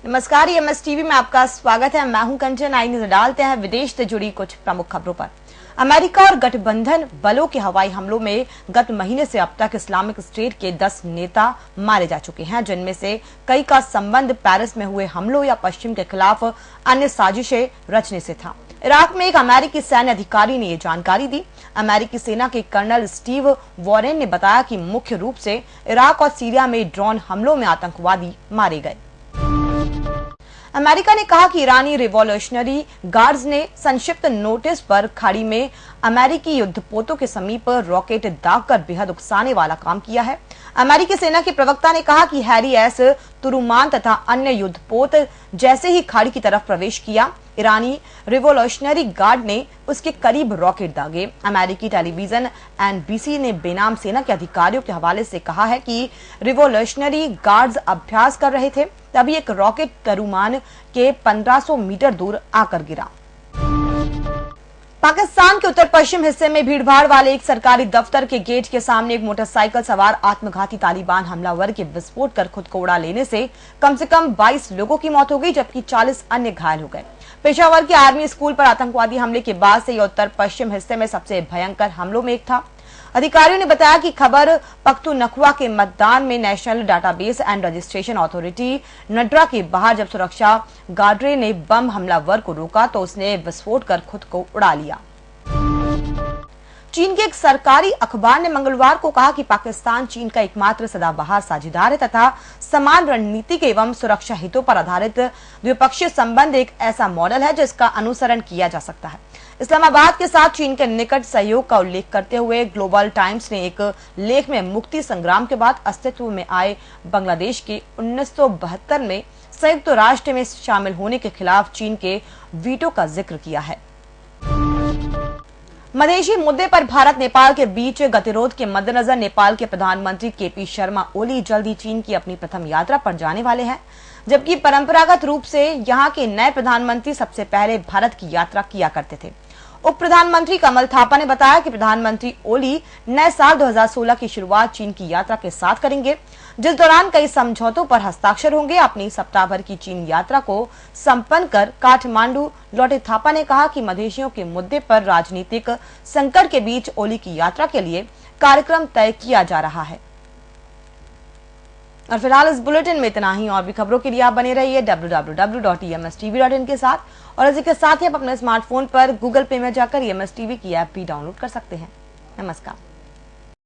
नमस्कार, EMS TV में आपका स्वागत है। मैं हूं कंचन। आई नजर डालते हैं विदेश से जुड़ी कुछ प्रमुख खबरों पर। अमेरिका और गठबंधन बलों के हवाई हमलों में गत महीने से अब तक इस्लामिक स्टेट के 10 नेता मारे जा चुके हैं, जिनमें से कई का संबंध पेरिस में हुए हमलों या पश्चिम के खिलाफ अन्य साजिशें रचने से था। इराक में एक अमेरिकी सैन्य अधिकारी ने ये जानकारी दी। अमेरिकी सेना के कर्नल स्टीव वॉरेन ने बताया कि मुख्य रूप से इराक और सीरिया में ड्रोन हमलों में आतंकवादी मारे गए। अमेरिका ने कहा कि ईरानी रिवॉल्यूशनरी गार्ड्स ने संक्षिप्त नोटिस पर खाड़ी में अमेरिकी युद्धपोतों के समीप रॉकेट दागकर बेहद उकसाने वाला काम किया है। अमेरिकी सेना के प्रवक्ता ने कहा कि हैरी एस तुरुमान तथा अन्य युद्धपोत जैसे ही खाड़ी की तरफ प्रवेश किया, ईरानी रिवॉल्यूशनरी गार्ड ने उसके करीब रॉकेट दागे। अमेरिकी टेलीविजन एनबीसी ने बेनाम सेना के अधिकारियों के हवाले से कहा है कि रिवॉल्यूशनरी गार्ड्स अभ्यास कर रहे थे, तभी एक रॉकेट तुरुमान के 1500 मीटर दूर आकर गिरा। पाकिस्तान के उत्तर पश्चिम हिस्से में भीड़भाड़ वाले एक सरकारी दफ्तर के गेट के सामने एक मोटरसाइकिल सवार आत्मघाती तालिबान हमलावर के विस्फोट कर खुद को उड़ा लेने से कम 22 लोगों की मौत हो गई, जबकि 40 अन्य घायल हो गए। पेशावर के आर्मी स्कूल पर आतंकवादी हमले के बाद से यह उत्तर पश्चिम हिस्से में सबसे भयंकर हमलों में एक था। अधिकारियों ने बताया कि खबर पख्तूनख्वा के मतदान में national database and registration authority NADRA के बाहर जब सुरक्षा गार्डरे ने बम हमलावर को रोका तो उसने विस्फोट कर खुद को उड़ा लिया। चीन के एक सरकारी अखबार ने मंगलवार को कहा कि पाकिस्तान चीन का एकमात्र सदाबहार साझेदार है तथा समान रणनीतिक एवं सुरक्षा हितों पर आधारित द्विपक्षीय संबंध एक ऐसा मॉडल है जिसका अनुसरण किया जा सकता है। इस्लामाबाद के साथ चीन के निकट सहयोग का उल्लेख करते हुए ग्लोबल टाइम्स ने एक लेख में मुक्ति संग्राम के बाद अस्तित्व में आए बांग्लादेश के 1972 में संयुक्त राष्ट्र में शामिल होने के खिलाफ चीन के वीटो का जिक्र किया है। मधेशी मुद्दे पर भारत नेपाल के बीच गतिरोध के मद्देनजर नेपाल के प्रधानमंत्री केपी शर्मा ओली जल्द ही चीन की अपनी प्रथम यात्रा पर जाने वाले हैं, जबकि परंपरागत रूप से यहां के नए प्रधानमंत्री सबसे पहले भारत की यात्रा किया करते थे। उप प्रधानमंत्री कमल थापा ने बताया कि प्रधानमंत्री ओली नए साल 2016 की शुरुआत चीन की यात्रा के साथ करेंगे, जिस दौरान कई समझौतों पर हस्ताक्षर होंगे। अपनी सप्ताह भर की चीन यात्रा को संपन्न कर काठमांडू लौटे थापा ने कहा कि मधेशियों के मुद्दे पर राजनीतिक संकट के बीच ओली की यात्रा के लिए कार्यक्रम तय किया जा रहा है। और फिलहाल इस बुलेटिन में इतना ही। और भी खबरों के लिए आप बने रहिए www.emstv.in के साथ। और इसी के साथ ही आप अपने स्मार्टफोन पर गूगल पे में जाकर ईएमएस टीवी की ऐप भी डाउनलोड कर सकते हैं। नमस्कार।